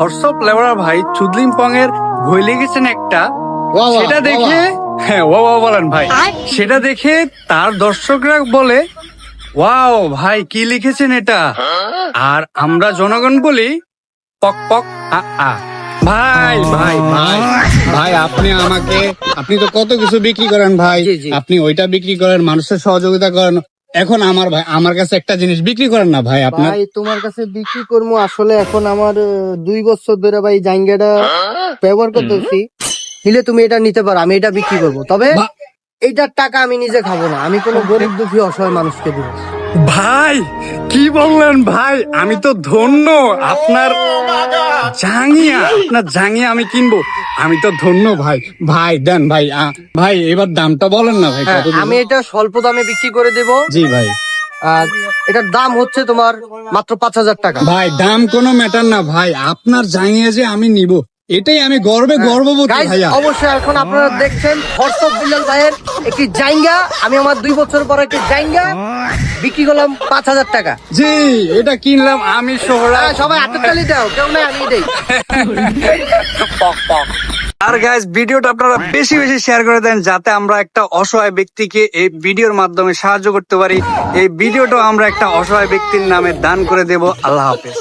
WhatsApp লেবরা ভাই চুদলিংপং এর বই লিখেছেন একটা, সেটা দেখে হ্যাঁ ওয়া বলেন ভাই, সেটা দেখে তার দর্শকরা বলে ওয়াও ভাই কি লিখেছেন এটা, আর আমরা জনগণ বলি পক পক আ আ। ভাই ভাই ভাই ভাই আপনি তো কত কিছু বিক্রি করেন ভাই, আপনি ওইটা বিক্রি করেন, মানুষের সহযোগিতা করেন। এখন আমার কাছে একটা জিনিস বিক্রি করেন না ভাই আপনার। ভাই তোমার কাছে বিক্রি করবো আসলে এখন আমার 2 বছর ধরে ভাই জাঙ্গাটা ব্যবহার করতেছি, নিলে তুমি এটা নিতে পারো, আমি এটা বিক্রি করবো, তবে এইটার টাকা আমি নিজে খাবো না, আমি কোনো গরিব দুঃখী অসহায় মানুষকে দিব। ভাই কি বললেন ভাই, আমি তো ধন্য, আপনার জাঙ্গিয়া আমি কিনবো, আমি তো ধন্য ভাই। ভাই দেন ভাই, ভাই এবার দামটা বলেন না ভাই। হ্যাঁ, কত দিবেন? আমি এটা স্বল্প দামে বিক্রি করে দেব। জি ভাই। আর এটার দাম হচ্ছে তোমার মাত্র 5,000 টাকা। ভাই দাম কোনো ম্যাটার না ভাই, আপনার জানিয়ে যে আমি নিব, এটাই আমি গর্ববোধ Guys, ভাইয়া। অবশ্যই এখন আপনারা দেখছেন হোয়াটসঅ্যাপ বিল্লাল ভাইয়ের একটি জাইঙ্গা, আমি আমার 2 বছর পর একটি জাইঙ্গা বিক্রি করলাম 5,000 টাকা। জি এটা কিনলাম আমি সোহরা। সবাই হাতের তালি দাও, কেউ নাই আমি দেই। আর গাইস ভিডিওটা আপনারা বেশি বেশি শেয়ার করে দেন, যাতে আমরা একটা অসহায় ব্যক্তিকে এই ভিডিওর মাধ্যমে সাহায্য করতে পারি। এই ভিডিওটা আমরা একটা অসহায় ব্যক্তির নামে দান করে দেব। আল্লাহ হাফেজ।